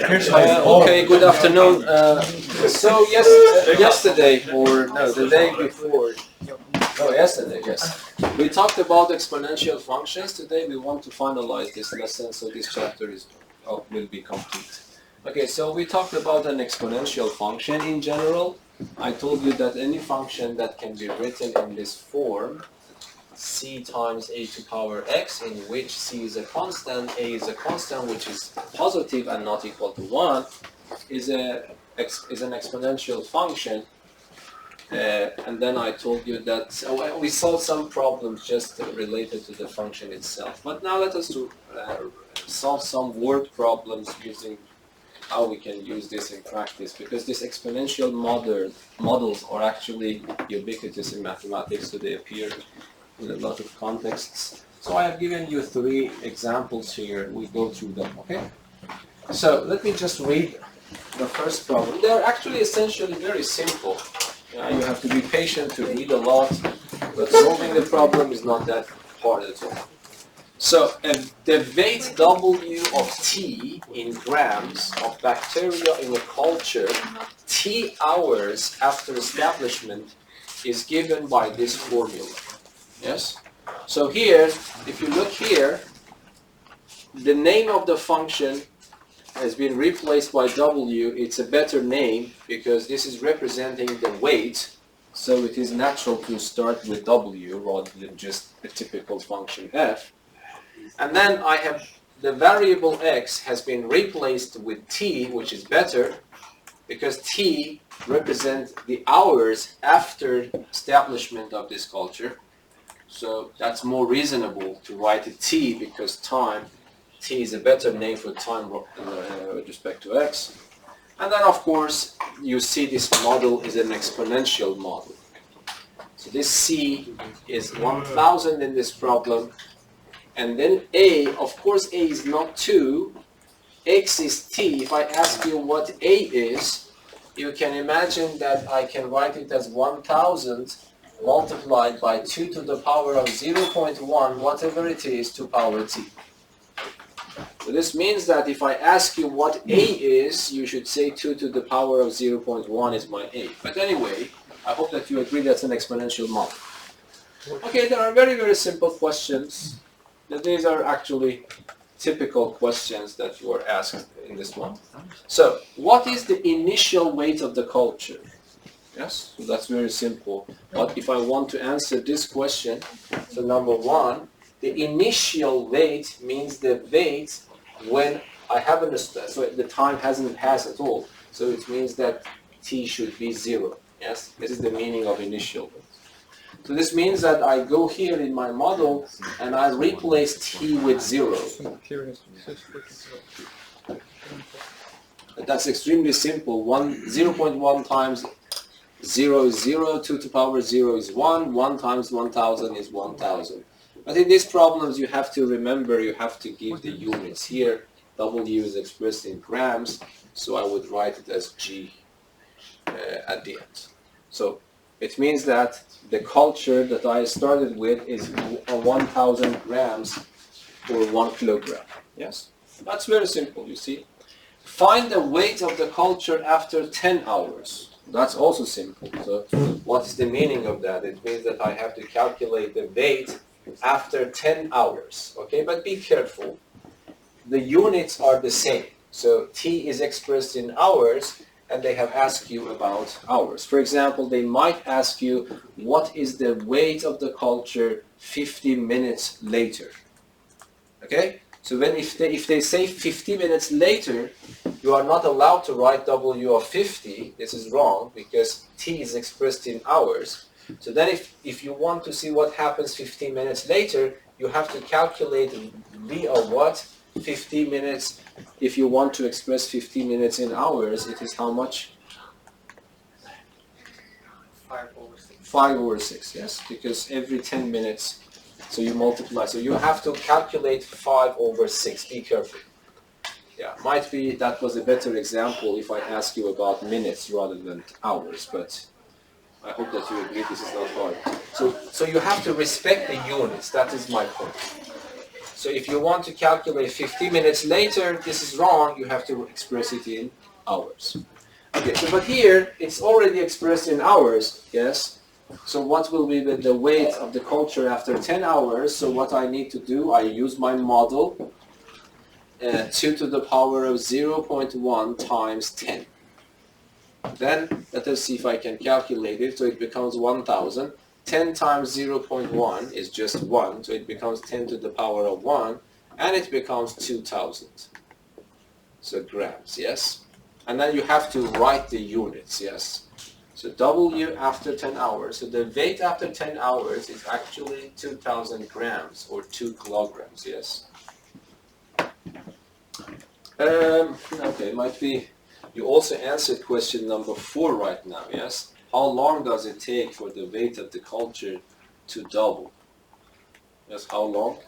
Okay, good afternoon. So yesterday, or no, the day before, no, yesterday, yes, we talked about exponential functions. Today we want to finalize this lesson, so this chapter will be complete. Okay, so we talked about an exponential function in general. I told you that any function that can be written in this form, c times a to power x, in which c is a constant, a is a constant which is positive and not equal to 1, is an exponential function. And then I told you that we solved some problems just related to the function itself. But now let us solve some word problems using how we can use this in practice, because these exponential models are actually ubiquitous in mathematics, so they appear in a lot of contexts. So I have given you 3 examples here. We go through them, okay? So let me just read the first problem. They're actually essentially very simple. You have to be patient to read a lot, but solving the problem is not that hard at all. So the weight W of T in grams of bacteria in a culture T hours after establishment is given by this formula. Yes? So here, if you look here, the name of the function has been replaced by W. It's a better name because this is representing the weight, so it is natural to start with W rather than just a typical function f. And then I have the variable x has been replaced with t, which is better because t represents the hours after establishment of this culture. So that's more reasonable to write it t, because time, t is a better name for time with respect to x. And then of course you see this model is an exponential model. So this c is 1000 in this problem. And then a, of course a is not 2, x is t. If I ask you what a is, you can imagine that I can write it as 1000 multiplied by 2 to the power of 0.1, whatever it is, to power t. So this means that if I ask you what a is, you should say 2 to the power of 0.1 is my a. But anyway, I hope that you agree that's an exponential model. Okay, there are very, very simple questions. These are actually typical questions that you are asked in this one. So, what is the initial weight of the culture? Yes, so that's very simple. But if I want to answer this question, so number 1, the initial weight means the weight when I haven't, so the time hasn't passed at all. So it means that t should be 0. Yes, this is the meaning of initial weight. So this means that I go here in my model and I replace t with 0. That's extremely simple. 0.1 times 0 is 0, 2 to the power 0 is 1, 1 times 1000 is 1000. But in these problems you have to remember, you have to give the units. Here W is expressed in grams, so I would write it as G at the end. So it means that the culture that I started with is 1000 grams or 1 kilogram. Yes? That's very simple, you see. Find the weight of the culture after 10 hours. That's also simple. So what is the meaning of that? It means that I have to calculate the weight after 10 hours. Okay, but be careful. The units are the same. So t is expressed in hours, and they have asked you about hours. For example, they might ask you, what is the weight of the culture 50 minutes later? Okay? So when if they say 50 minutes later, you are not allowed to write W of 50. This is wrong because t is expressed in hours. So then if you want to see what happens 15 minutes later, you have to calculate v of what? 50 minutes. If you want to express 50 minutes in hours, it is how much? 5/6. 5/6, yes, because every 10 minutes, so you multiply. So you have to calculate 5/6. Be careful. Yeah, might be that was a better example if I ask you about minutes rather than hours, but I hope that you agree this is not hard. So you have to respect the units. That is my point. So if you want to calculate 50 minutes later, this is wrong. You have to express it in hours. Okay, so but here it's already expressed in hours, yes? So what will be the weight of the culture after 10 hours? So what I need to do, I use my model, 2 to the power of 0.1 times 10. Then let us see if I can calculate it. So it becomes 1,000. 10 times 0.1 is just 1, so it becomes 10 to the power of 1, and it becomes 2,000. So grams, yes? And then you have to write the units, yes? So W after 10 hours. So the weight after 10 hours is actually 2,000 grams or 2 kilograms, yes? Okay, might be, you also answered question number 4 right now, yes? How long does it take for the weight of the culture to double? Yes, how long?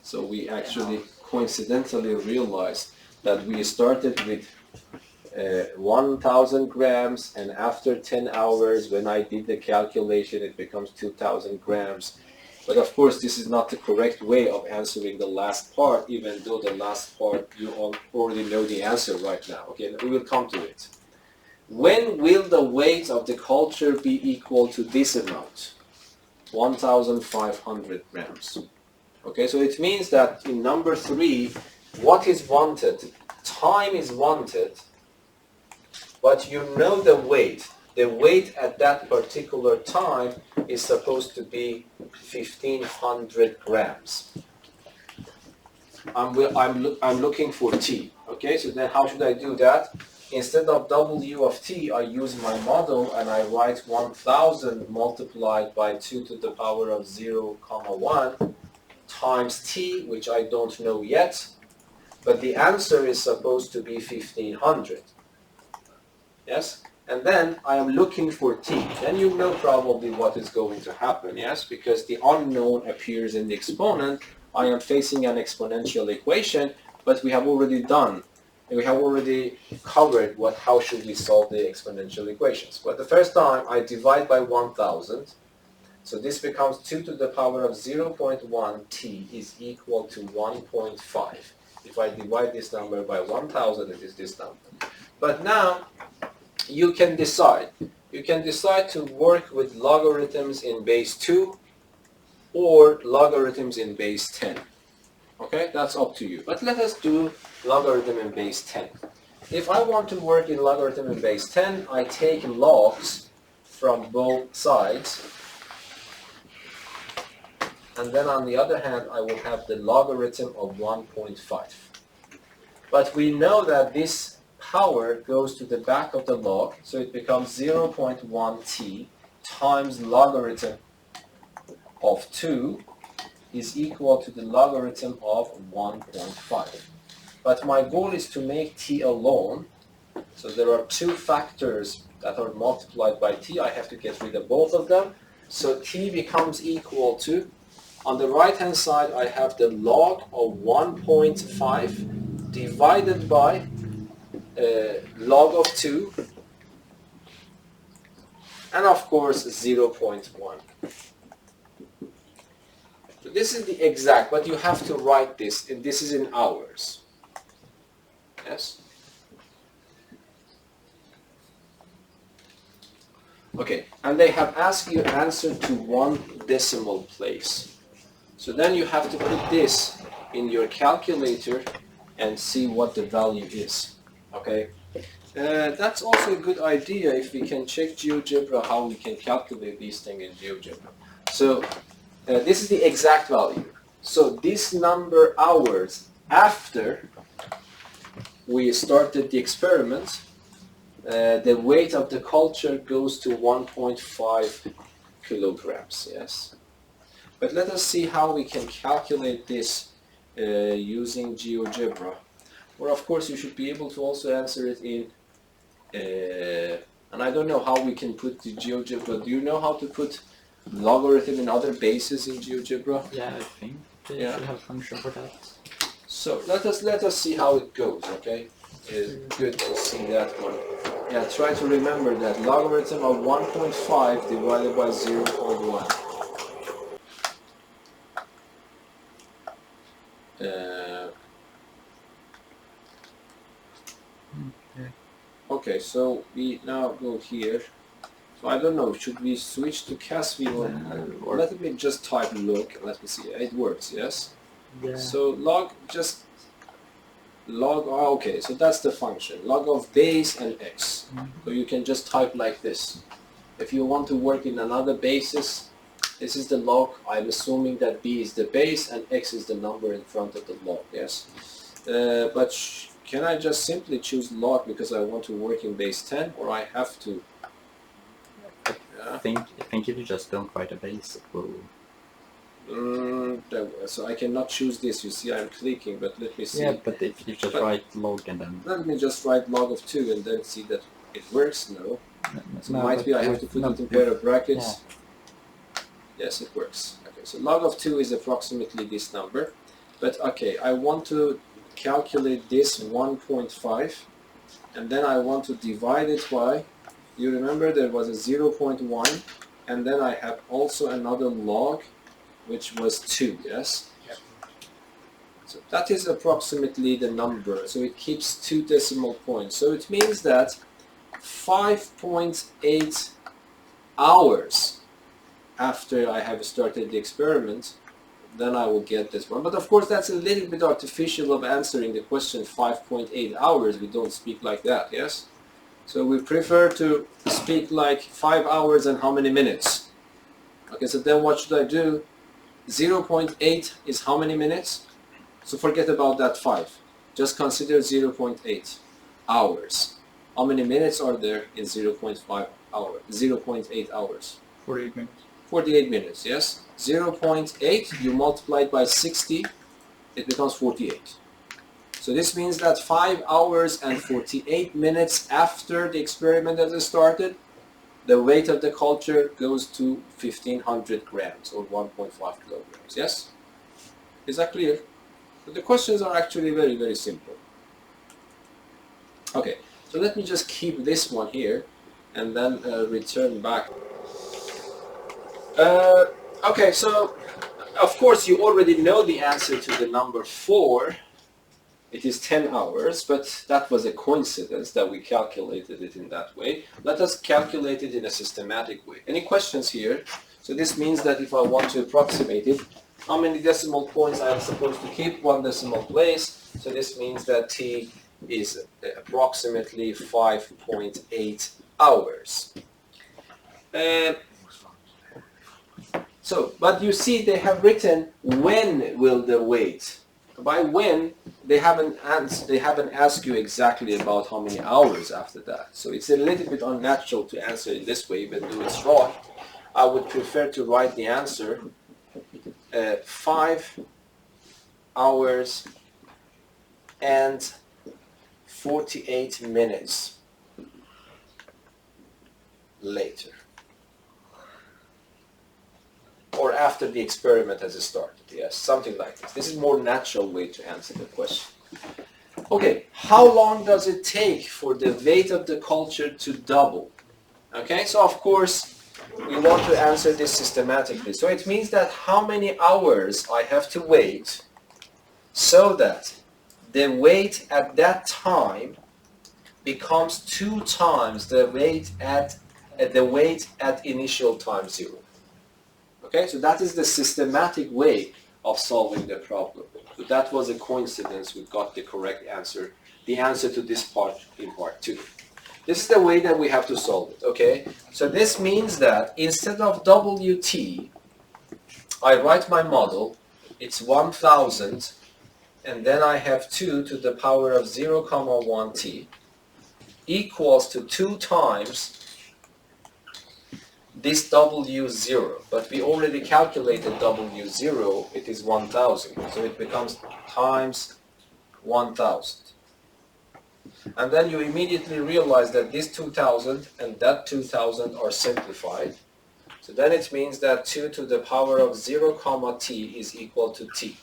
So we actually coincidentally realized that we started with 1,000 grams, and after 10 hours, when I did the calculation, it becomes 2,000 grams. But of course, this is not the correct way of answering the last part, even though the last part you already know the answer right now. Okay, we will come to it. When will the weight of the culture be equal to this amount? 1,500 grams. Okay, so it means that in number 3, what is wanted? Time is wanted, but you know the weight. The weight at that particular time is supposed to be 1,500 grams. I'm looking for T. Okay, so then how should I do that? Instead of W of T, I use my model and I write 1,000 multiplied by 2 to the power of 0, 1 times T, which I don't know yet, but the answer is supposed to be 1,500. Yes? And then I am looking for T. Then you know probably what is going to happen, yes? Because the unknown appears in the exponent. I am facing an exponential equation, but we have already covered how should we solve the exponential equations. But the first time I divide by 1,000, so this becomes 2 to the power of 0.1 T is equal to 1.5. If I divide this number by 1,000, it is this number. But now you can decide. You can decide to work with logarithms in base 2 or logarithms in base 10. Okay, that's up to you. But let us do logarithm in base 10. If I want to work in logarithm in base 10, I take logs from both sides. And then on the other hand, I will have the logarithm of 1.5. But we know that this power goes to the back of the log, so it becomes 0.1t times logarithm of 2 is equal to the logarithm of 1.5. But my goal is to make t alone, so there are 2 factors that are multiplied by t. I have to get rid of both of them. So t becomes equal to, on the right hand side I have the log of 1.5 divided by log of 2, and of course 0.1. So this is the exact, but you have to write this, and this is in hours. Yes? Okay, and they have asked you answer to 1 decimal place. So then you have to put this in your calculator and see what the value is. Okay? That's also a good idea if we can check Geogebra, how we can calculate these things in Geogebra. So this is the exact value. So this number hours after we started the experiment, the weight of the culture goes to 1.5 kilograms, yes. But let us see how we can calculate this using Geogebra. Or of course you should be able to also answer it in, and I don't know how we can put the Geogebra. Do you know how to put logarithm in other bases in Geogebra? Yeah, I think they should have a function for that. So let us see how it goes, okay? It's good to see that one. Yeah, try to remember that logarithm of 1.5 divided by 0.1. Okay, so we now go here. So I don't know, should we switch to CASV or let me just type log, let me see, it works, yes? Yeah. So log, okay, so that's the function, log of base and x. So you can just type like this. If you want to work in another basis, this is the log. I'm assuming that b is the base and x is the number in front of the log, yes? But can I just simply choose log because I want to work in base 10, or I have to? I think if you just don't write a base, it will... So I cannot choose this, you see, I'm clicking, but let me see. Yeah, but if you just write log and then... Let me just write log of 2 and then see that it works, no. So no, might be I have to put it in pair of brackets. Yeah. Yes, it works. Okay, so log of 2 is approximately this number. But okay, I want to calculate this 1.5 and then I want to divide it by, you remember there was a 0.1 and then I have also another log which was 2, yes? Yep. So that is approximately the number, so it keeps 2 decimal points. So it means that 5.8 hours after I have started the experiment, then I will get this one. But of course that's a little bit artificial of answering the question 5.8 hours. We don't speak like that, yes? So we prefer to speak like 5 hours and how many minutes? Okay, so then what should I do? 0.8 is how many minutes? So forget about that 5. Just consider 0.8 hours. How many minutes are there in 0.5 hour? 0.8 hours? 48 minutes. 48 minutes, yes? 0.8, you multiply it by 60, it becomes 48. So this means that 5 hours and 48 minutes after the experiment has started, the weight of the culture goes to 1500 grams or 1.5 kilograms, yes? Is that clear? So the questions are actually very, very simple. Okay, so let me just keep this one here and then return back. Okay, so of course you already know the answer to the number 4. It is 10 hours, but that was a coincidence that we calculated it in that way. Let us calculate it in a systematic way. Any questions here? So this means that if I want to approximate it, how many decimal points I am supposed to keep? 1 decimal place. So this means that t is approximately 5.8 hours. But you see they have written when will the weight. By when, they haven't asked you exactly about how many hours after that. So it's a little bit unnatural to answer in this way, even though it's wrong. I would prefer to write the answer 5 hours and 48 minutes later. Or after the experiment has started, yes, something like this. This is a more natural way to answer the question. Okay, how long does it take for the weight of the culture to double? Okay, so of course, we want to answer this systematically. So it means that how many hours I have to wait so that the weight at that time becomes 2 times the weight at initial time 0. Okay, so that is the systematic way of solving the problem. So that was a coincidence. We got the correct answer, the answer to this part in part 2. This is the way that we have to solve it, okay? So this means that instead of Wt, I write my model, it's 1000, and then I have 2 to the power of 0, 1 t equals to 2 times this W0, but we already calculated W0, it is 1000, so it becomes times 1000. And then you immediately realize that this 2000 and that 2000 are simplified. So then it means that 2 to the power of 0, t is equal to 2.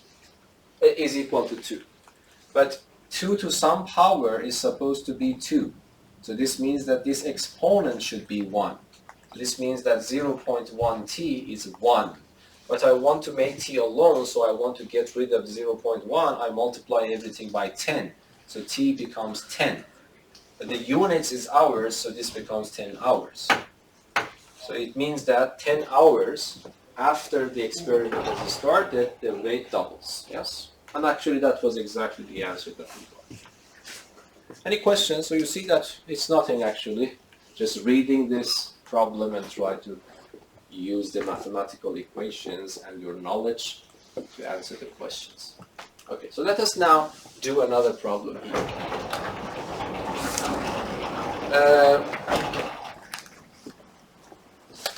But 2 to some power is supposed to be 2. So this means that this exponent should be 1. This means that 0.1 t is 1. But I want to make t alone, so I want to get rid of 0.1. I multiply everything by 10. So t becomes 10. The units is hours, so this becomes 10 hours. So it means that 10 hours after the experiment has started, the weight doubles. Yes? And actually that was exactly the answer that we got. Any questions? So you see that it's nothing actually. Just reading this problem and try to use the mathematical equations and your knowledge to answer the questions. Okay, so let us now do another problem here.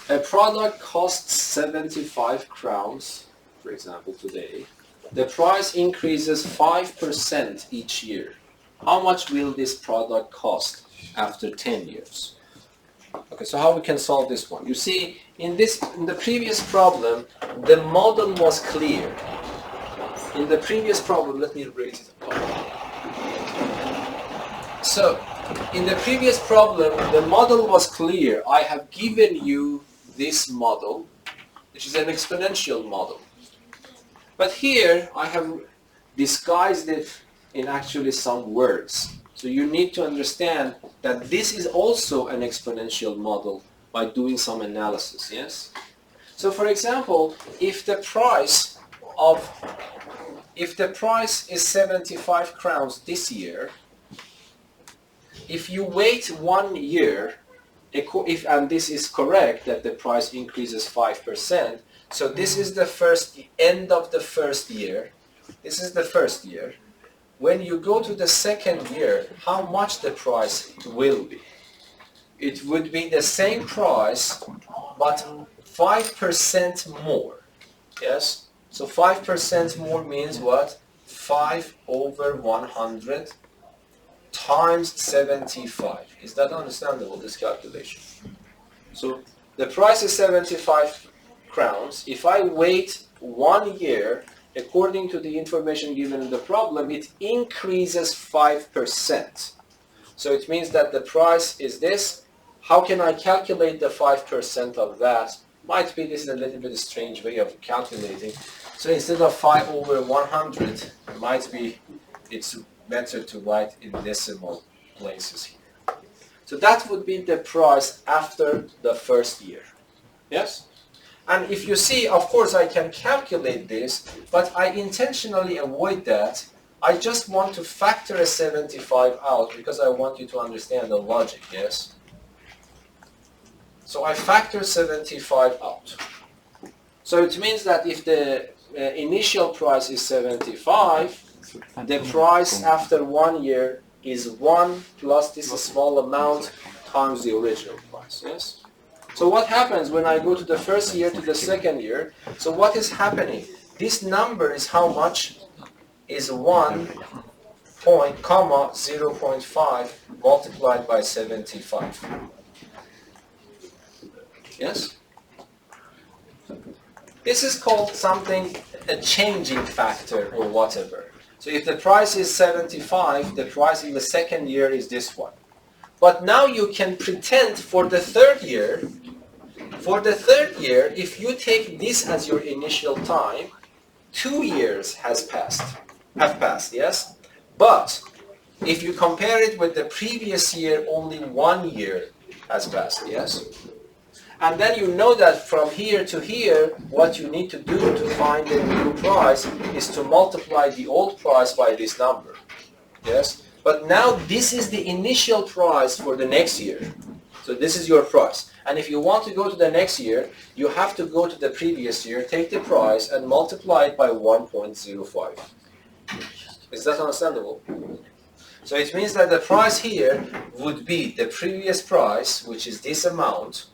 A product costs 75 crowns, for example, today. The price increases 5% each year. How much will this product cost after 10 years? Okay, so how we can solve this one? You see, in the previous problem, the model was clear. In the previous problem, let me raise it up. So, in the previous problem, the model was clear. I have given you this model, which is an exponential model. But here, I have disguised it in actually some words. So you need to understand that this is also an exponential model by doing some analysis, yes? So for example, if the price is 75 crowns this year, if you wait 1 year, and this is correct that the price increases 5%, so this is the end of the first year. This is the first year. When you go to the second year, how much the price will be? It would be the same price, but 5% more. Yes? So 5% more means what? 5 over 100 times 75. Is that understandable, this calculation? So the price is 75 crowns. If I wait 1 year, according to the information given in the problem, it increases 5%. So it means that the price is this. How can I calculate the 5% of that? Might be this is a little bit a strange way of calculating. So instead of 5 over 100, it might be it's better to write in decimal places here. So that would be the price after the first year. Yes? And if you see, of course, I can calculate this, but I intentionally avoid that. I just want to factor a 75 out because I want you to understand the logic, yes? So I factor 75 out. So it means that if the initial price is 75, the price after 1 year is 1 plus this small amount times the original price, yes? So what happens when I go to the first year to the second year? So what is happening? This number is how much? Is 0.5 multiplied by 75. Yes? This is called something, a changing factor or whatever. So if the price is 75, the price in the second year is this one. But now you can pretend for the third year, if you take this as your initial time, 2 years have passed, yes? But if you compare it with the previous year, only 1 year has passed, yes? And then you know that from here to here, what you need to do to find the new price is to multiply the old price by this number, yes? But now this is the initial price for the next year. So this is your price. And if you want to go to the next year, you have to go to the previous year, take the price, and multiply it by 1.05. Is that understandable? So it means that the price here would be the previous price, which is this amount,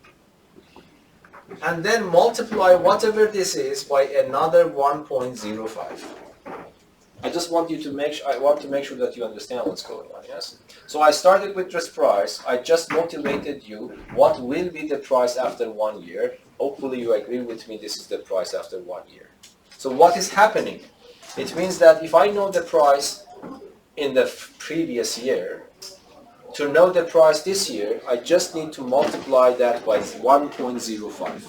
and then multiply whatever this is by another 1.05. I just want you to make sure that you understand what's going on, yes? So I started with this price. I just motivated you. What will be the price after 1 year? Hopefully you agree with me this is the price after 1 year. So what is happening? It means that if I know the price in the previous year, to know the price this year, I just need to multiply that by 1.05.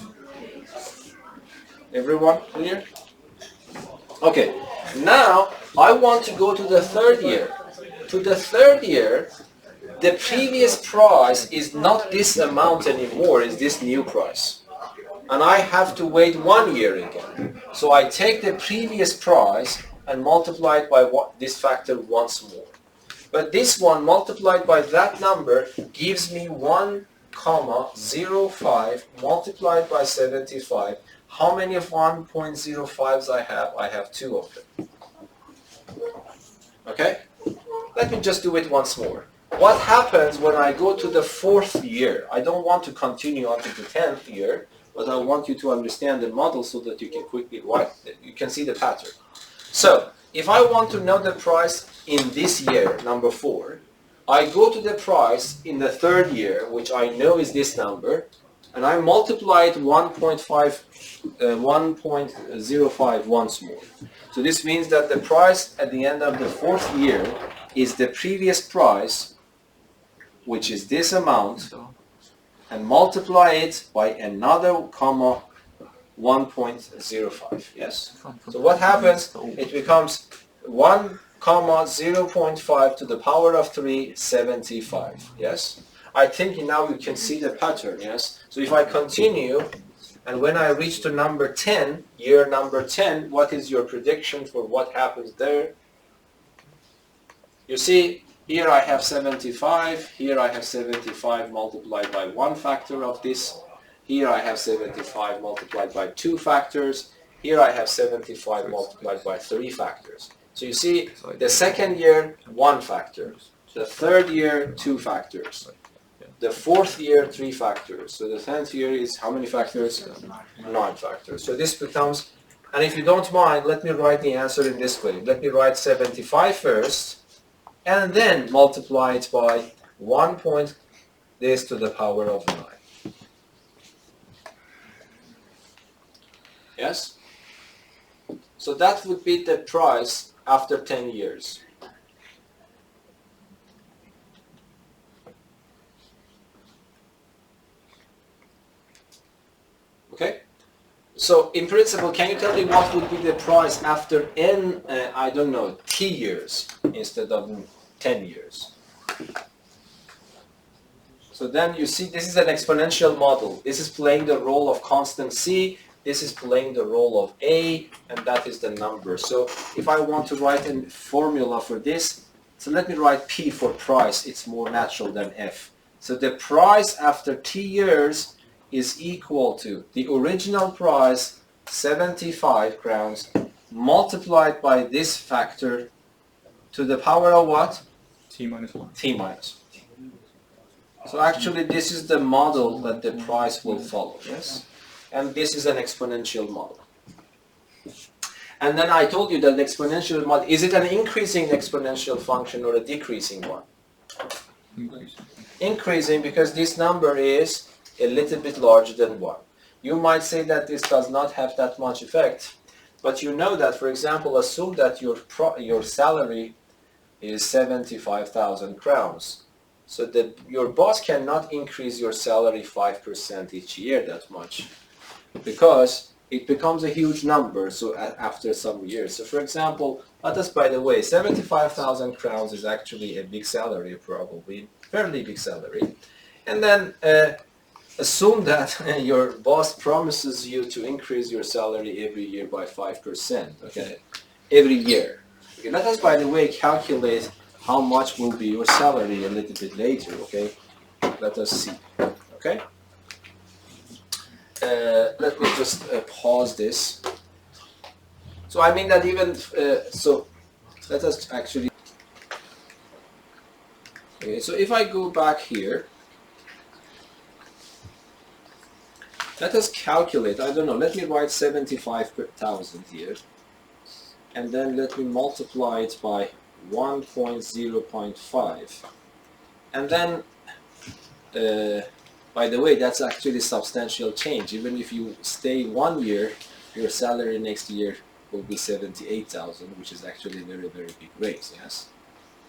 Everyone clear? Okay, now I want to go to the third year. To the third year, the previous price is not this amount anymore, it's this new price. And I have to wait 1 year again. So I take the previous price and multiply it by this factor once more. But this one multiplied by that number gives me 1,05 multiplied by 75. How many of 1.05s I have? I have 2 of them. Okay? Let me just do it once more. What happens when I go to the 4th year? I don't want to continue until the 10th year, but I want you to understand the model so that you can quickly write it. You can see the pattern. So, if I want to know the price in this year, number 4, I go to the price in the 3rd year, which I know is this number, and I multiply it 1.05 once more. So this means that the price at the end of the 4th year is the previous price, which is this amount, and multiply it by another comma 1.05. Yes? So what happens? It becomes 1 comma 0.5 to the power of 3, 75. Yes? I think now you can see the pattern. Yes? So if I continue, and when I reach to number 10, year number 10, what is your prediction for what happens there? You see, here I have 75, here I have 75 multiplied by 1 factor of this, here I have 75 multiplied by 2 factors, here I have 75 multiplied by 3 factors. So you see, the 2nd year, 1 factor, the 3rd year, 2 factors, the 4th year, 3 factors, so the 10th year is how many factors? 9 factors. So this becomes, and if you don't mind, let me write the answer in this way. Let me write 75 first, and then multiply it by 1 point this to the power of 9. Yes? So that would be the price after 10 years. Okay? So in principle, can you tell me what would be the price after n, I don't know, t years instead of 10 years? So then you see this is an exponential model. This is playing the role of constant c, this is playing the role of a, and that is the number. So if I want to write a formula for this, so let me write p for price, it's more natural than f. So the price after t years is equal to the original price, 75 crowns, multiplied by this factor to the power of what? T minus 1. T minus 1. So actually this is the model that the price will follow, yes? And this is an exponential model. And then I told you that the exponential model, is it an increasing exponential function or a decreasing one? Increasing, because this number is a little bit larger than 1. You might say that this does not have that much effect, but you know that, for example, assume that your salary is 75,000 crowns. So that your boss cannot increase your salary 5% each year that much, because it becomes a huge number so after some years. So for example, let us, by the way, 75,000 crowns is actually a big salary, probably, fairly big salary. And then assume that your boss promises you to increase your salary every year by 5%, okay? Every year. Okay, let us, by the way, calculate how much will be your salary a little bit later, okay? Let us see, okay? Let me just pause this. So I mean that even, so let us actually, okay, so if I go back here, let us calculate, I don't know, let me write 75,000 here, and then let me multiply it by 1.0.5, and then, by the way, that's actually substantial change. Even if you stay 1 year, your salary next year will be 78,000, which is actually a very, very big raise, yes?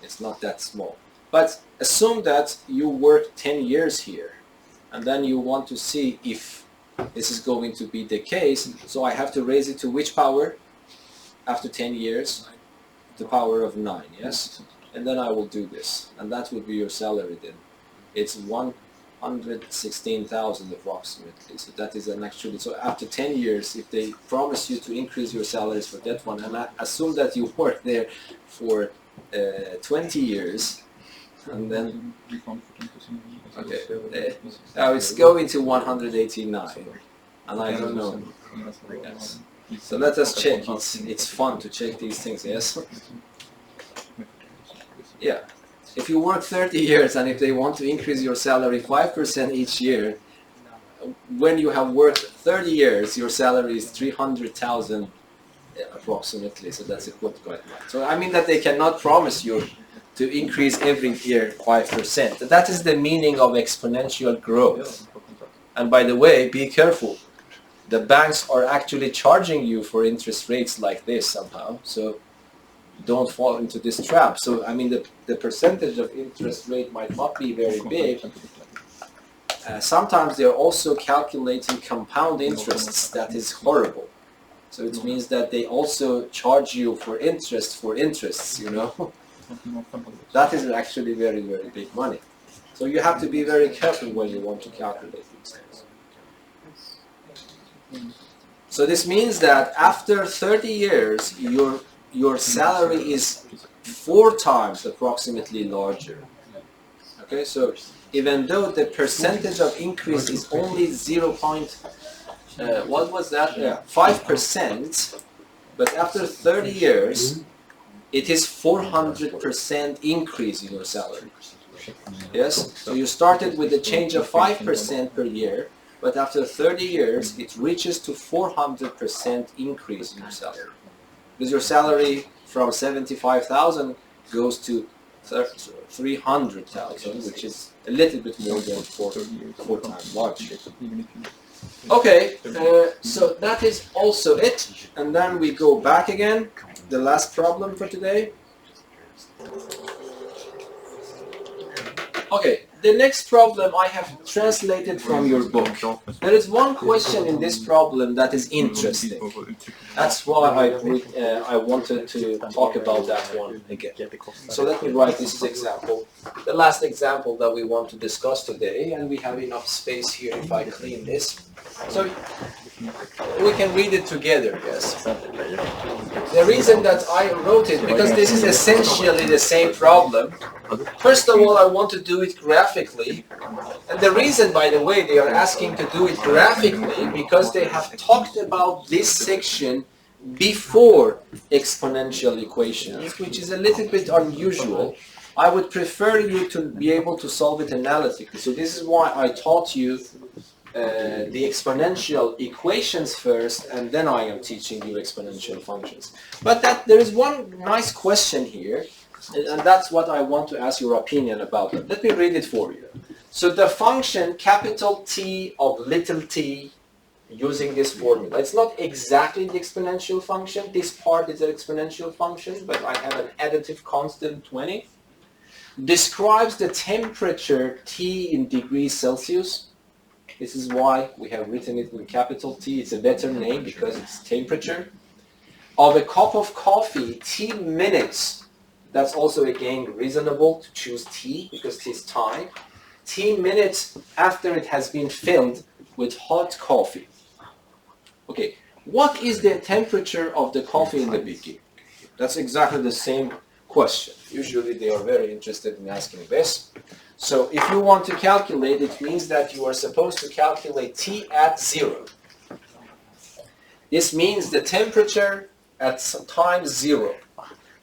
It's not that small. But assume that you work 10 years here, and then you want to see if this is going to be the case. So I have to raise it to which power? After 10 years? The power of 9, yes? and then I will do this, and that would be your salary then. It's 116,000 approximately. So that is an actually, so after 10 years, if they promise you to increase your salaries for that one, and I assume that you work there for 20 years, and then, okay, now it's going to 189, and I don't know. Yes. So let us check. It's fun to check these things, yes? Yeah. If you work 30 years and if they want to increase your salary 5% each year, when you have worked 30 years, your salary is 300,000 approximately. So that's a quite right. So I mean that they cannot promise you to increase every year 5%. That is the meaning of exponential growth. And by the way, be careful. The banks are actually charging you for interest rates like this somehow. So don't fall into this trap. So I mean the percentage of interest rate might not be very big. Sometimes they're also calculating compound interests. That is horrible. So it means that they also charge you for interests, you know. That is actually very, very big money. So you have to be very careful when you want to calculate these things. So this means that after 30 years, your salary is 4 times approximately larger. Okay, so even though the percentage of increase is only 5%, but after 30 years, it is 400% increase in your salary. Yes, so you started with a change of 5% per year, but after 30 years, it reaches to 400% increase in your salary. Because your salary from 75,000 goes to 300,000, which is a little bit more than 4 times larger. Okay, so that is also it. And then we go back again. The last problem for today. Okay, the next problem I have translated from your book. There is one question in this problem that is interesting. That's why I wanted to talk about that one again. So let me write this example. The last example that we want to discuss today, and we have enough space here if I clean this. So we can read it together, yes. The reason that I wrote it, because this is essentially the same problem. First of all, I want to do it graphically. And the reason, by the way, they are asking to do it graphically, because they have talked about this section before exponential equations, which is a little bit unusual. I would prefer you to be able to solve it analytically. So this is why I taught you the exponential equations first, and then I am teaching you exponential functions. But there is one nice question here, and that's what I want to ask your opinion about it. Let me read it for you. So the function capital T of little t, using this formula. It's not exactly the exponential function. This part is an exponential function, but I have an additive constant 20. Describes the temperature T in degrees Celsius. This is why we have written it in capital T. It's a better name because it's temperature. Of a cup of coffee, T minutes. That's also again reasonable to choose T because T is time. T minutes after it has been filled with hot coffee. Okay, what is the temperature of the coffee in the beginning? That's exactly the same question. Usually they are very interested in asking this. So if you want to calculate, it means that you are supposed to calculate T at 0. This means the temperature at time 0.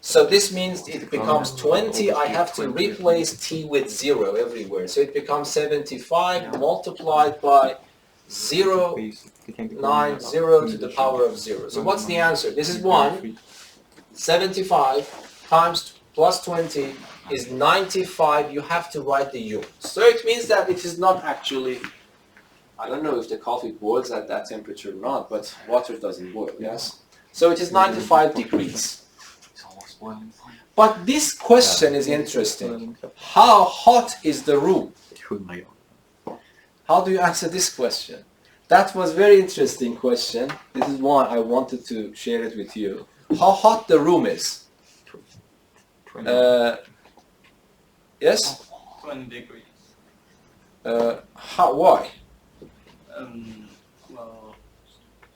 So this means it becomes 20. I have to replace T with 0 everywhere. So it becomes 75 multiplied by 0.90 to the power of 0. So what's the answer? This is 1. 75 times plus 20 is 95. You have to write the units. So it means that it is not actually, I don't know if the coffee boils at that temperature or not, but water doesn't boil, yes? So it is 95 degrees. But this question is interesting. How hot is the room? How do you answer this question? That was a very interesting question. This is why I wanted to share it with you. How hot the room is. Yes? 20 degrees. Why? Well,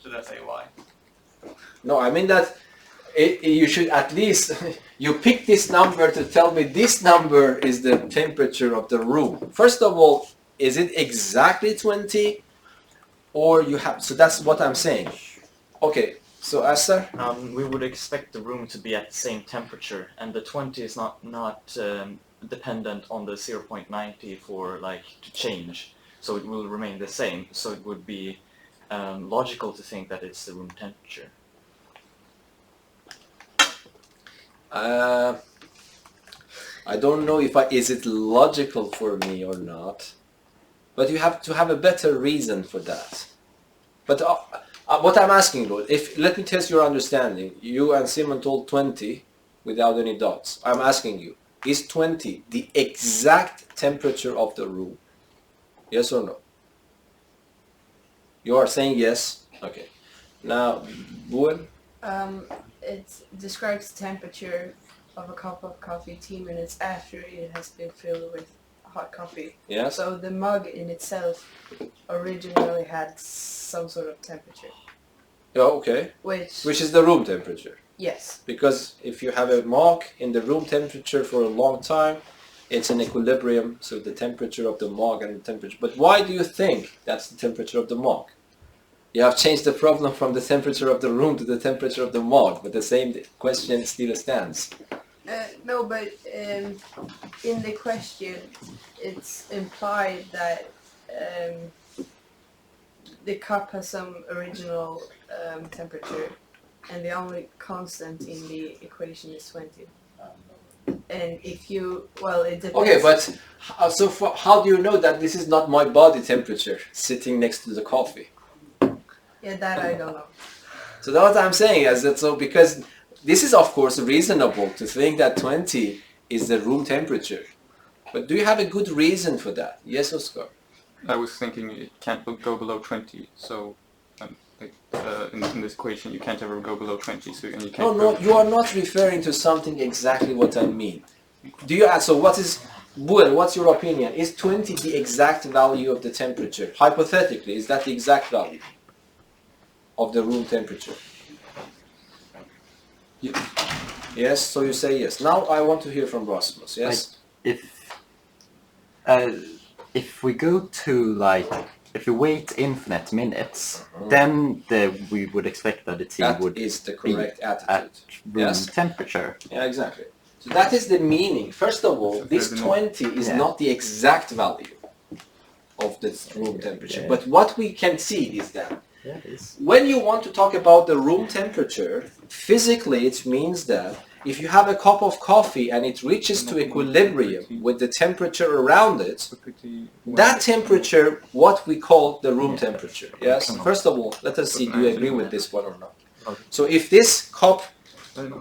should I say why? No, I mean that you should at least, you pick this number to tell me this number is the temperature of the room. First of all, is it exactly 20? Or you have, so that's what I'm saying. Okay, so Esther? We would expect the room to be at the same temperature, and the 20 is not dependent on the 0.90 for like to change, so it will remain the same. So it would be logical to think that it's the room temperature. I don't know if is it logical for me or not, but you have to have a better reason for that. But what I'm asking, Lord, let me test your understanding. You and Simon told 20 without any dots. I'm asking you, is 20 the exact temperature of the room? Yes or no? You are saying yes? Okay. Now, Boen? It describes the temperature of a cup of coffee 10 minutes after it has been filled with hot coffee. Yes? So the mug in itself originally had some sort of temperature. Yeah, okay. Which is the room temperature. Yes. Because if you have a mug in the room temperature for a long time, it's an equilibrium, so the temperature of the mug and the temperature. But why do you think that's the temperature of the mug? You have changed the problem from the temperature of the room to the temperature of the mug, but the same question still stands. No, but in the question, it's implied that the cup has some original temperature, and the only constant in the equation is 20. And if you, well, it depends. Okay, but how do you know that this is not my body temperature sitting next to the coffee? Yeah, that I don't know. So that's what I'm saying, is that so because this is of course reasonable to think that 20 is the room temperature. But do you have a good reason for that? Yes, Oscar? I was thinking it can't go below 20, so in this equation you can't ever go below 20, so and you can't. No, you are not referring to something exactly what I mean. Do you ask? So what's your opinion? Is 20 the exact value of the temperature? Hypothetically, is that the exact value of the room temperature? Yes. Yes, so you say yes. Now I want to hear from Rasmus. Yes. If we go to if we wait infinite minutes, then we would expect that the tea would is the correct attitude. at room Yes. temperature. Yeah, exactly. So that is the meaning. First of all, this 20 is not the exact value of the room temperature. Yeah. But what we can see is that Yeah, it is. when you want to talk about the room temperature, physically it means that if you have a cup of coffee and it reaches to equilibrium with the temperature around it, that temperature, what we call the room temperature. Yes? First of all, let us see, do you agree with this one or not? So if this cup,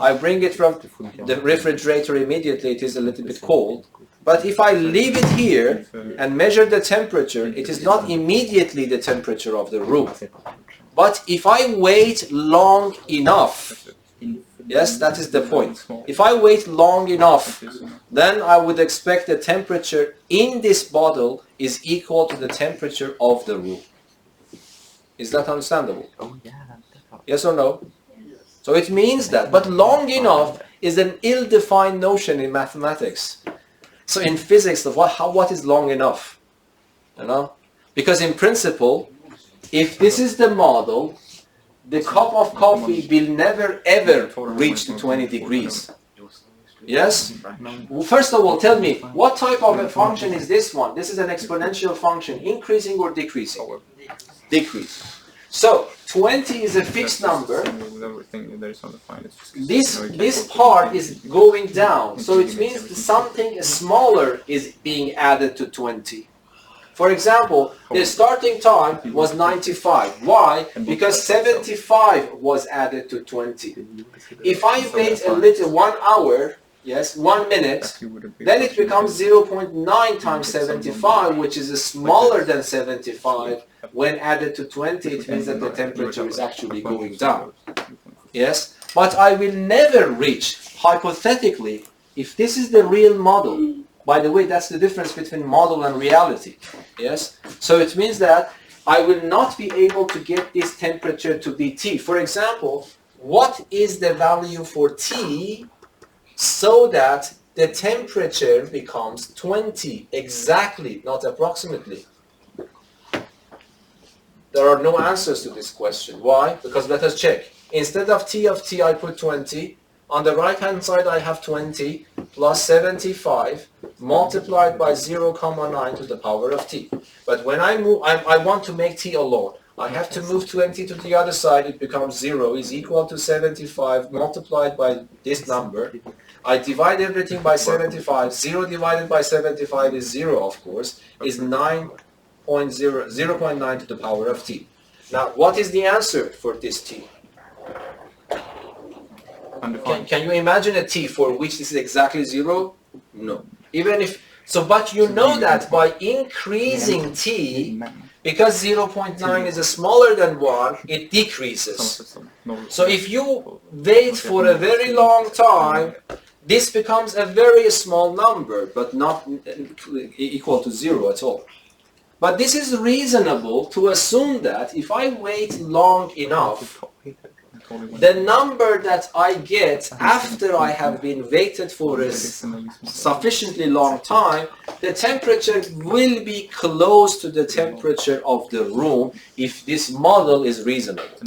I bring it from the refrigerator immediately, it is a little bit cold. But if I leave it here and measure the temperature, it is not immediately the temperature of the room. But if I wait long enough, yes, that is the point. If I wait long enough, then I would expect the temperature in this bottle is equal to the temperature of the room. Is that understandable? Oh yeah. Definitely. Yes or no? So it means that, but long enough is an ill-defined notion in mathematics. So in physics, what is long enough? You know? Because in principle, if this is the model, the cup of coffee will never ever reach to 20 degrees. Yes? Well, first of all, tell me, what type of a function is this one? This is an exponential function, increasing or decreasing? Decrease. So 20 is a fixed number. This part is going down, so it means that something smaller is being added to 20. For example, the starting time was 95. Why? Because 75 was added to 20. If I wait a little, 1 hour, yes, 1 minute, then it becomes 0.9 times 75, which is smaller than 75. When added to 20, it means that the temperature is actually going down. Yes? But I will never reach, hypothetically, if this is the real model, By the way, that's the difference between model and reality. Yes? So it means that I will not be able to get this temperature to be T. For example, what is the value for T so that the temperature becomes 20 exactly, not approximately? There are no answers to this question. Why? Because let us check. Instead of T, I put 20. On the right hand side I have 20 plus 75 multiplied by 0,9 to the power of T. But when I move, I want to make T alone. I have to move 20 to the other side. It becomes 0 is equal to 75 multiplied by this number. I divide everything by 75. 0 divided by 75 is 0, of course, is 0.9 to the power of T. Now, what is the answer for this T? Can you imagine a T for which this is exactly 0? No. Even if, so, but you know that by increasing T, because 0.9 is smaller than 1, it decreases. So if you wait for a very long time, this becomes a very small number, but not equal to 0 at all. But this is reasonable to assume that if I wait long enough, the number that I get after I have been waited for a sufficiently long time, the temperature will be close to the temperature of the room if this model is reasonable.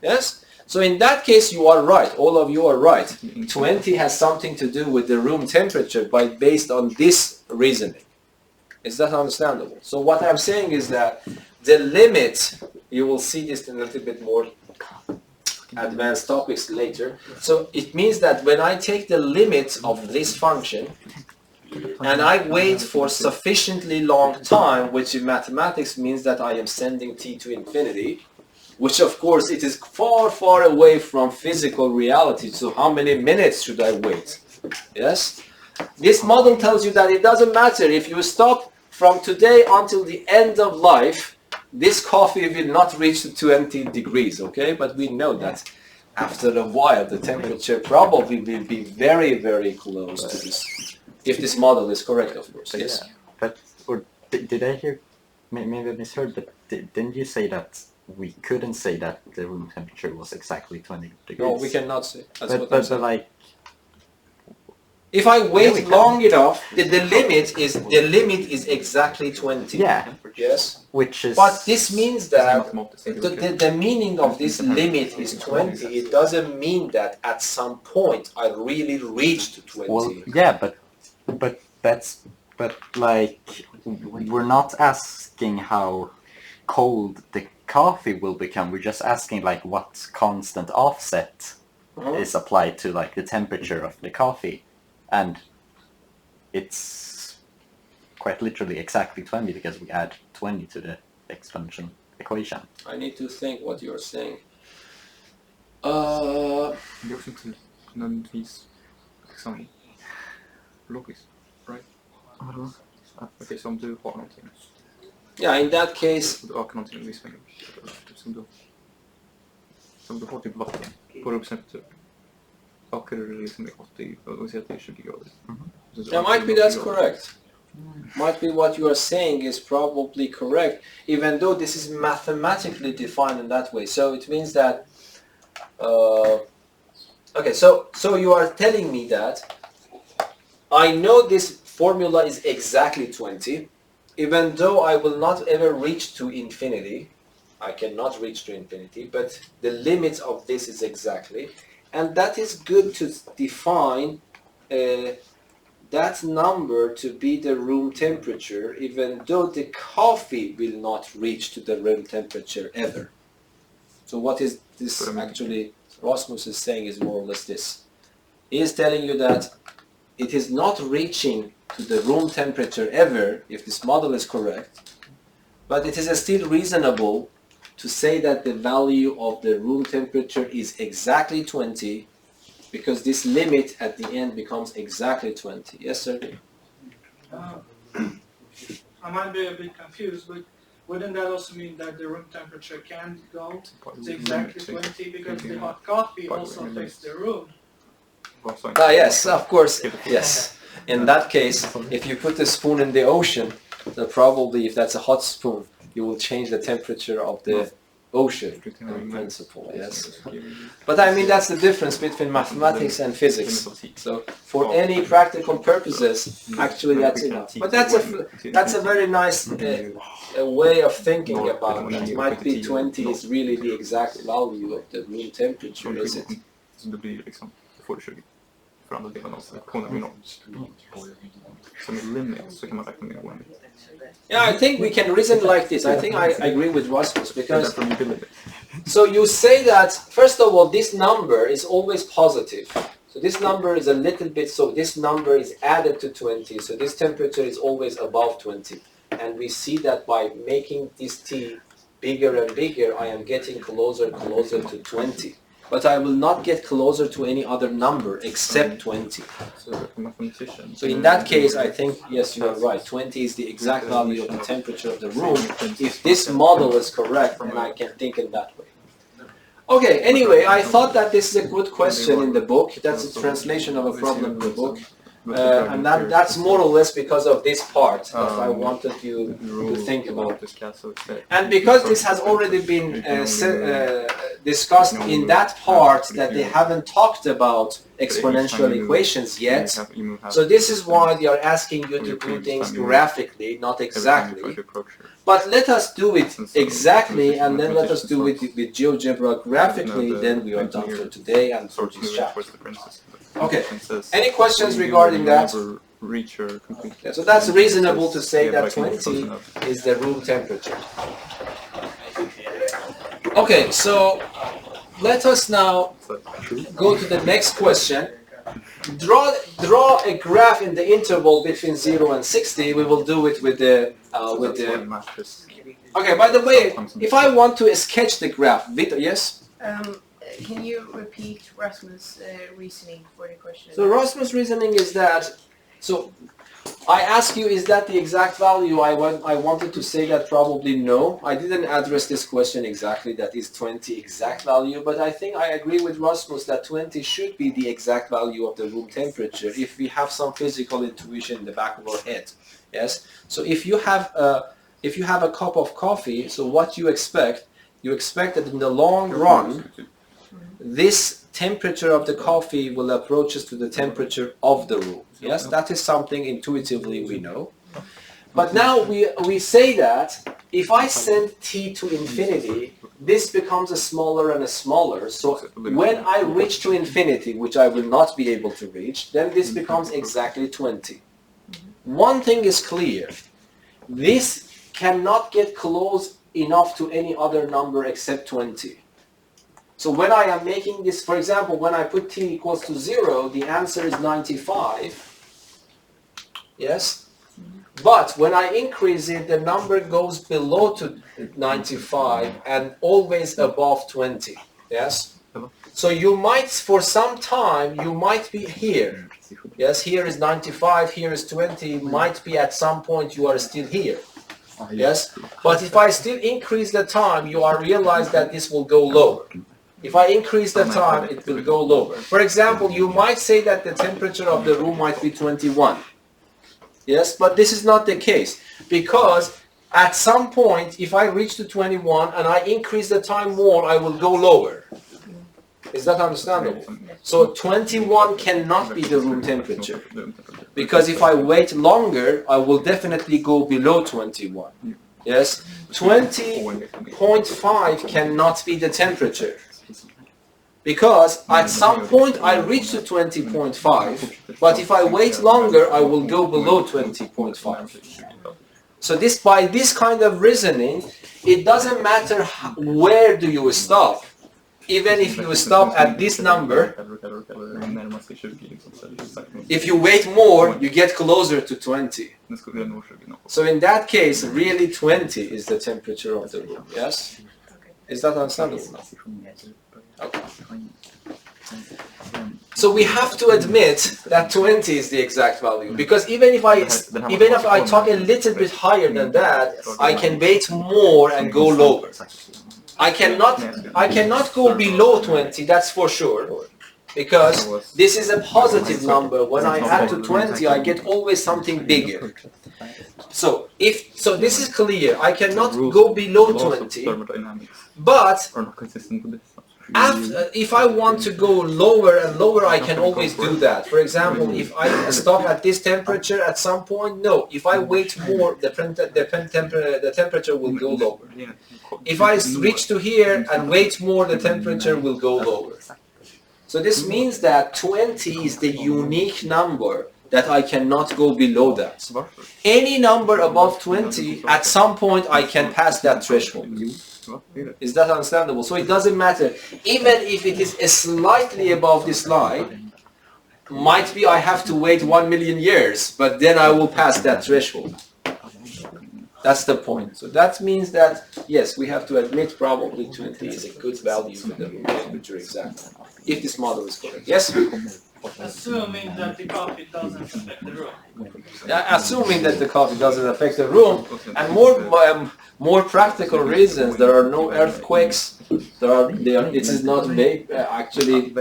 Yes? So in that case, you are right. All of you are right. 20 has something to do with the room temperature based on this reasoning. Is that understandable? So what I'm saying is that the limit, you will see this in a little bit more advanced topics later. So it means that when I take the limit of this function and I wait for sufficiently long time, which in mathematics means that I am sending t to infinity, which of course it is far, far away from physical reality. So how many minutes should I wait? Yes? This model tells you that it doesn't matter if you stop from today until the end of life, this coffee will not reach to 20 degrees, okay? But we know that after a while, the temperature probably will be very, very close to this, if this model is correct, of course, yes. But, or did I hear, maybe I misheard, but didn't you say that we couldn't say that the room temperature was exactly 20 degrees? No, we cannot say. That's what I'm but saying. like, if I wait long enough, the limit is exactly 20. yeah, Yes. which is... But this means that the meaning of this limit is 20. It doesn't mean that at some point I really reached 20. Well, yeah, but like, we're not asking how cold the coffee will become. We're just asking like what constant offset is applied to like the temperature of the coffee. And it's quite literally exactly 20 because we add 20 to the expansion equation. I need to think what you're saying. Det är också inte nödvändigtvis liksom logiskt, right? Okej, så om du har någonting. Yeah, in that case... Du ökar någonting en viss mängd. Som du har typ vatten på rumstemperatur. Ökar du liksom med 80 och säger att det är 20 grader. Yeah, might be that's correct. Might be what you are saying is probably correct, even though this is mathematically defined in that way. So it means that... okay, so you are telling me that I know this formula is exactly 20, even though I will not ever reach to infinity. I cannot reach to infinity, but the limit of this is exactly. And that is good to define that number to be the room temperature, even though the coffee will not reach to the room temperature ever. So what is this actually Rasmus is saying is more or less this. He is telling you that it is not reaching to the room temperature ever, if this model is correct, but it is still reasonable to say that the value of the room temperature is exactly 20, because this limit at the end becomes exactly 20. Yes, sir? I might be a bit confused, but wouldn't that also mean that the room temperature can go to exactly 20 because the hot coffee also affects the room? Ah, yes, of course, yes. In that case, if you put the spoon in the ocean, then probably if that's a hot spoon, you will change the temperature of the ocean in principle, yes. But I mean that's the difference between mathematics and physics. So for any practical purposes, actually that's enough. But that's a very nice way of thinking about it. It might be 20 is really the exact value of the room temperature, is it? Så det blir liksom, då får du 20 för andra delen av ekvationen blir 0. Så med limit så kan man räkna med oändligt. Yeah, I think we can reason like this. I think I agree with Rasmus because so you say that first of all this number is always positive. So this number is a little bit, so this number is added to 20, so this temperature is always above 20. And we see that by making this T bigger and bigger, I am getting closer and closer to 20. But I will not get closer to any other number except 20. So in that case, I think, yes, you are right. 20 is the exact value of the temperature of the room. If this model is correct, then I can think in that way. Okay, anyway, I thought that this is a good question in the book. That's a translation of a problem in the book. And that's more or less because of this part that I wanted you to think about. And because this has already been discussed in that part that they haven't talked about exponential equations yet, so this is why they are asking you to do things graphically, not exactly. But let us do it exactly, and then let us do it with GeoGebra graphically, then we are done for today and for this chapter. Okay, any questions regarding that? Yeah, so that's reasonable to say that 20 is the room temperature. Okay, so let us now go to the next question. Draw a graph in the interval between 0 and 60. We will do it with the Okay, by the way, if I want to sketch the graph, Vito, yes? Can you repeat Rasmus' reasoning for the question? So Rasmus' reasoning is that, so I ask you, is that the exact value? I wanted to say that probably no. I didn't address this question exactly, that is 20 exact value, but I think I agree with Rasmus that 20 should be the exact value of the room temperature if we have some physical intuition in the back of our head. Yes? So if you have a cup of coffee, so what you expect that in the long run, this temperature of the coffee will approach us to the temperature of the room. Yes, that is something intuitively we know. But now we say that if I send t to infinity, this becomes a smaller and a smaller. So when I reach to infinity, which I will not be able to reach, then this becomes exactly 20. One thing is clear. This cannot get close enough to any other number except 20. So when I am making this, for example, when I put t equals to 0, the answer is 95. Yes? But when I increase it, the number goes below to 95 and always above 20. Yes? So you might, for some time, you might be here. Yes, here is 95, here is 20. Might be at some point you are still here. Yes? But if I still increase the time, you are realize that this will go lower. If I increase the time, it will go lower. For example, you might say that the temperature of the room might be 21. Yes, but this is not the case. Because at some point, if I reach to 21 and I increase the time more, I will go lower. Is that understandable? So 21 cannot be the room temperature. Because if I wait longer, I will definitely go below 21. Yes? 20.5 cannot be the temperature. Because at some point I reach to 20.5, but if I wait longer, I will go below 20.5. So by this kind of reasoning, it doesn't matter where do you stop. Even if you stop at this number, if you wait more, you get closer to 20. So in that case, really 20 is the temperature of the room. Yes? Is that understandable? Okay. So we have to admit that 20 is the exact value, because even if I talk a little bit higher than that, I can wait more and go lower. I cannot go below 20, that's for sure. because this is a positive number. When I add to 20, I get always something bigger. So this is clear. I cannot go below 20, but if I want to go lower and lower, I can always do that. For example, if I stop at this temperature at some point, no. If I wait more, the temperature will go lower. If I reach to here and wait more, the temperature will go lower. So this means that 20 is the unique number that I cannot go below that. Any number above 20, at some point I can pass that threshold. Is that understandable? So it doesn't matter. Even if it is slightly above this line, might be I have to wait 1 million years, but then I will pass that threshold. That's the point. So that means that, yes, we have to admit probably 20 is a good value for the room temperature exactly, if this model is correct. Yes? Assuming that the coffee doesn't affect the room. Assuming that the coffee doesn't affect the room, and more practical reasons, there are no earthquakes, it is not actually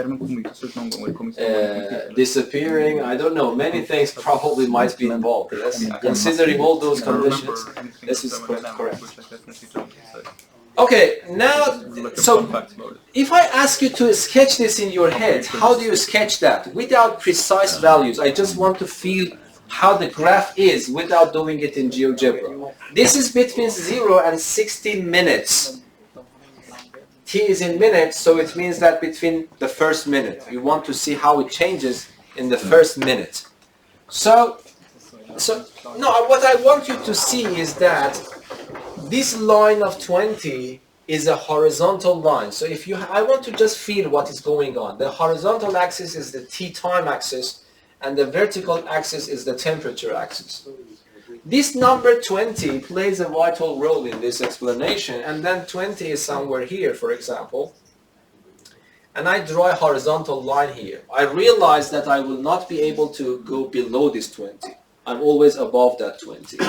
disappearing, I don't know, many things probably might be involved, yes? Considering all those conditions, this is correct. Okay, now, so if I ask you to sketch this in your head, how do you sketch that? Without precise values, I just want to feel how the graph is without doing it in Geogebra. This is between 0 and 60 minutes. T is in minutes, so it means that between the first minute. You want to see how it changes in the first minute. So what I want you to see is that this line of 20 is a horizontal line. So I want to just feel what is going on. The horizontal axis is the T time axis, and the vertical axis is the temperature axis. This number 20 plays a vital role in this explanation, and then 20 is somewhere here, for example. And I draw a horizontal line here. I realize that I will not be able to go below this 20. I'm always above that 20.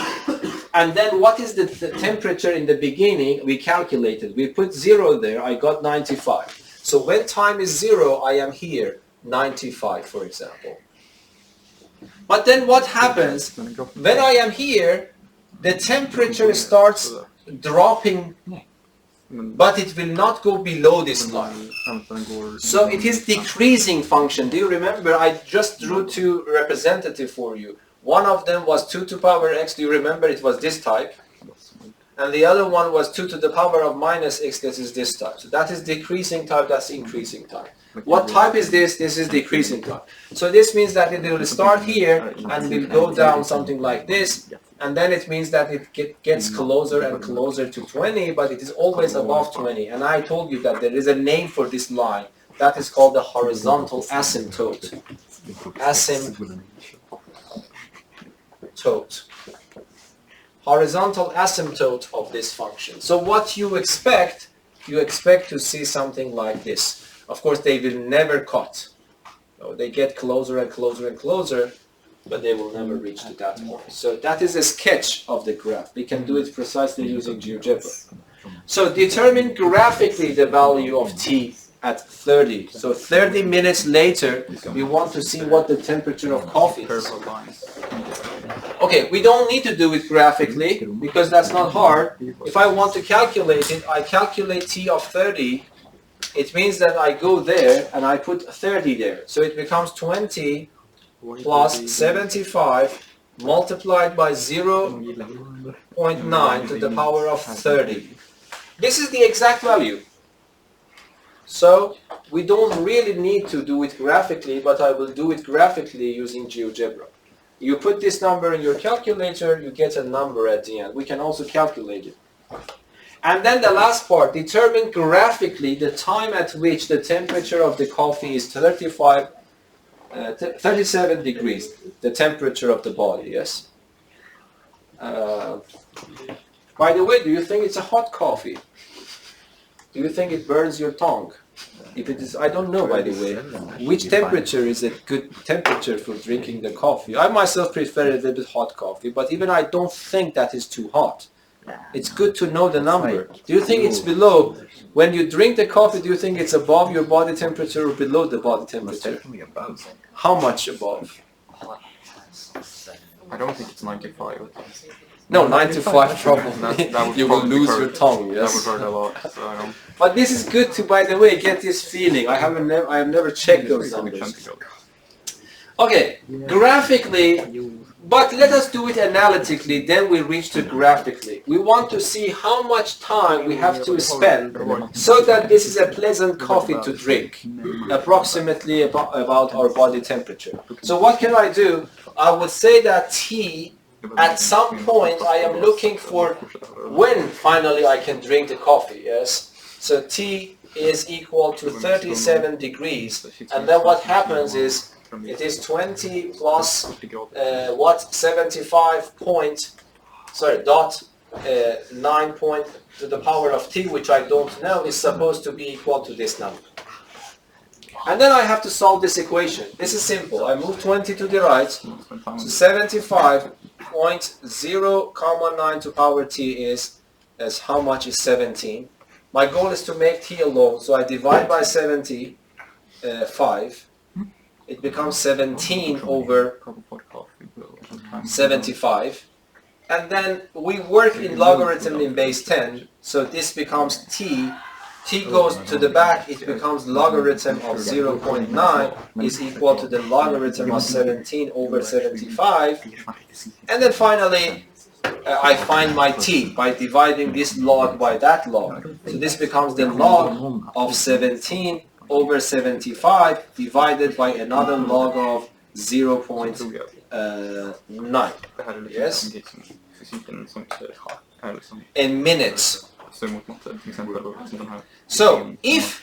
And then what is the temperature in the beginning? We calculated. We put 0 there. I got 95. So when time is 0, I am here, 95, for example. But then what happens? When I am here, the temperature starts dropping, but it will not go below this line. So it is decreasing function. Do you remember? I just drew two representatives for you. One of them was 2 to the power x. Do you remember? It was this type. And the other one was 2 to the power of minus x. This is this type. So that is decreasing type. That's increasing type. What type is this? This is decreasing type. So this means that it will start here and will go down something like this. And then it means that it gets closer and closer to 20, but it is always above 20. And I told you that there is a name for this line. That is called the horizontal asymptote. Horizontal asymptote of this function. So what you expect to see something like this. Of course, they will never cut. So they get closer and closer and closer, but they will never reach to that point. So that is a sketch of the graph. We can do it precisely using Geogebra. So determine graphically the value of t at 30. So 30 minutes later, we want to see what the temperature of coffee is. Okay, we don't need to do it graphically because that's not hard. If I want to calculate it, I calculate t of 30. It means that I go there and I put 30 there. So it becomes 20 plus 75 multiplied by 0.9 to the power of 30. This is the exact value. So we don't really need to do it graphically, but I will do it graphically using Geogebra. You put this number in your calculator, you get a number at the end. We can also calculate it. And then the last part, determine graphically the time at which the temperature of the coffee is 37 degrees, the temperature of the body, yes? By the way, do you think it's a hot coffee? Do you think it burns your tongue? If it is, I don't know, by the way. Which temperature is a good temperature for drinking the coffee? I myself prefer a little bit hot coffee, but even I don't think that is too hot. It's good to know the number. Do you think it's below? When you drink the coffee, do you think it's above your body temperature or below the body temperature? How much above? I don't think it's 95. No, 95 probably. That would You will probably lose hurt. your tongue, That yes. would hurt a lot. So I don't. But this is good to, by the way, get this feeling. I have never checked those numbers. Okay, graphically, but let us do it analytically, then we reach to graphically. We want to see how much time we have to spend so that this is a pleasant coffee to drink, approximately about our body temperature. So what can I do? I would say that T, at some point I am looking for when finally I can drink the coffee, yes? So T is equal to 37 degrees, and then what happens is it is 20 plus 75 point, dot 9 point to the power of t, which I don't know, is supposed to be equal to this number. And then I have to solve this equation. This is simple. I move 20 to the right, so 75.0, 9 to power t is as how much is 17. My goal is to make t alone, so I divide by 75. It becomes 17 over 75. And then we work in logarithm in base 10. So this becomes t. T goes to the back. It becomes logarithm of 0.9 is equal to the logarithm of 17 over 75. And then finally, I find my t by dividing this log by that log. So this becomes the log of 17 over 75 divided by another log of 0.9. Yes? In minutes. So if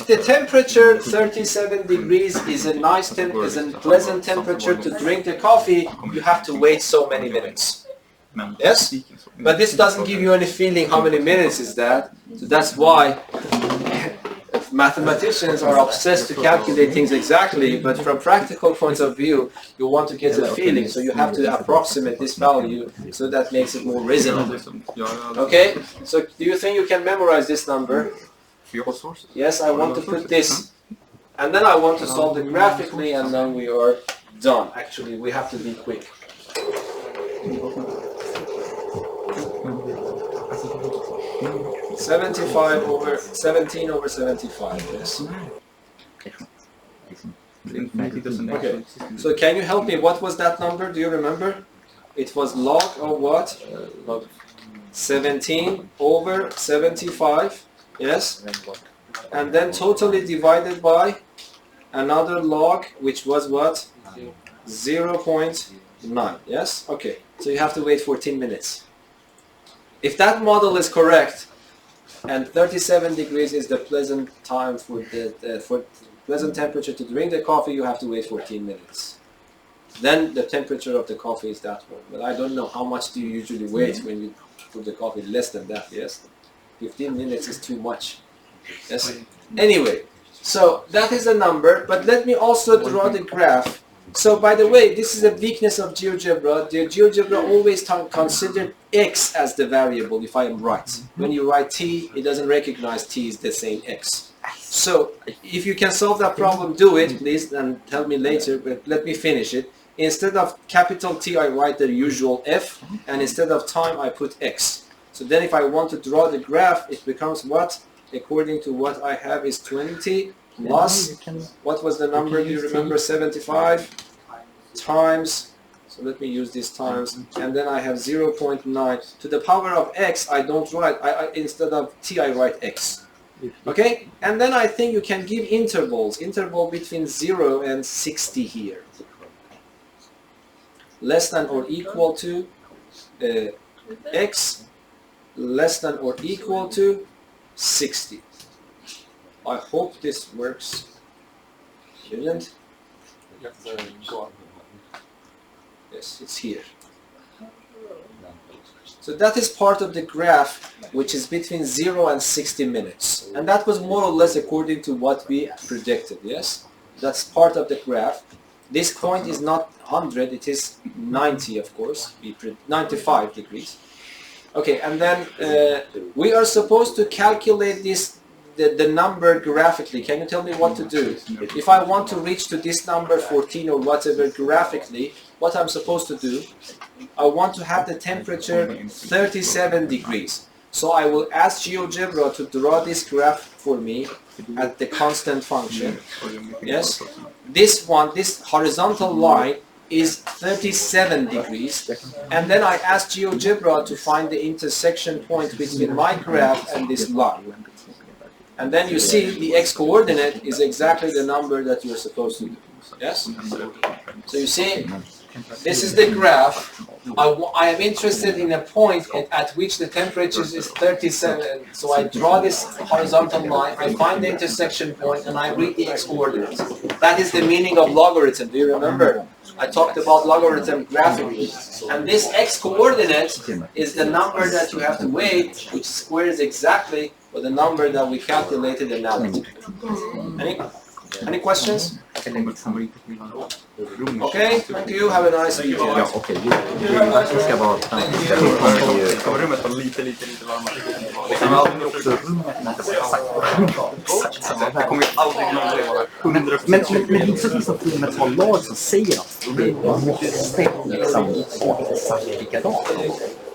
the temperature 37 degrees is a pleasant temperature to drink the coffee, you have to wait so many minutes. Yes? But this doesn't give you any feeling how many minutes is that. So that's why mathematicians are obsessed to calculate things exactly, but from practical point of view, you want to get a feeling, so you have to approximate this value, so that makes it more reasonable. Okay? So do you think you can memorize this number? Yes, I want to put this, and then I want to solve it graphically, and then we are done. Actually, we have to be quick. 17 over 75, yes. Okay, so can you help me? What was that number? Do you remember? It was log of what? Log 17 over 75, yes? And then totally divided by another log, which was what? 0.9, yes? Okay, so you have to wait 14 minutes. If that model is correct, and 37 degrees is the pleasant time for pleasant temperature to drink the coffee, you have to wait 14 minutes. Then the temperature of the coffee is that one. But I don't know how much do you usually wait when you put the coffee. Less than that, yes? 15 minutes is too much. Yes? Anyway, so that is a number, but let me also draw the graph. So by the way, this is a weakness of GeoGebra. The GeoGebra always considered x as the variable, if I am right. When you write t, it doesn't recognize t is the same x. So if you can solve that problem, do it, please, and tell me later, but let me finish it. Instead of capital T, I write the usual f, and instead of time, I put x. So then if I want to draw the graph, it becomes what? According to what I have is 20 plus, what was the number, do you remember? 75 times, so let me use this times, and then I have 0.9. To the power of x, I don't write, instead of t, I write x. Okay? And then I think you can give interval between 0 and 60 here. Less than or equal to x, less than or equal to 60. I hope this works. Shouldn't? Yes, it's here. So that is part of the graph, which is between 0 and 60 minutes. And that was more or less according to what we predicted, yes? That's part of the graph. This point is not 100, it is 90, of course, 95 degrees. Okay, and then we are supposed to calculate the number graphically. Can you tell me what to do? If I want to reach to this number 14 or whatever graphically, what I'm supposed to do? I want to have the temperature 37 degrees. So I will ask Geogebra to draw this graph for me at the constant function. Yes? This horizontal line is 37 degrees. And then I ask Geogebra to find the intersection point between my graph and this line. And then you see the x-coordinate is exactly the number that you're supposed to do. Yes? So you see, this is the graph. I am interested in a point at which the temperature is 37. So I draw this horizontal line, I find the intersection point, and I read the x-coordinates. That is the meaning of logarithm. Do you remember? I talked about logarithm graphically. And this x-coordinate is the number that you have to weight, which squares exactly with the number that we calculated analytically. Any questions? Okay, thank you. Have a nice weekend. Ja, okej. Det ska vara Rummet var lite varmare. också rummet när det Jag kommer ju aldrig någonsin vara 100%. Men det är inte så att rummet har lag som säger att det måste liksom vara exakt likadant.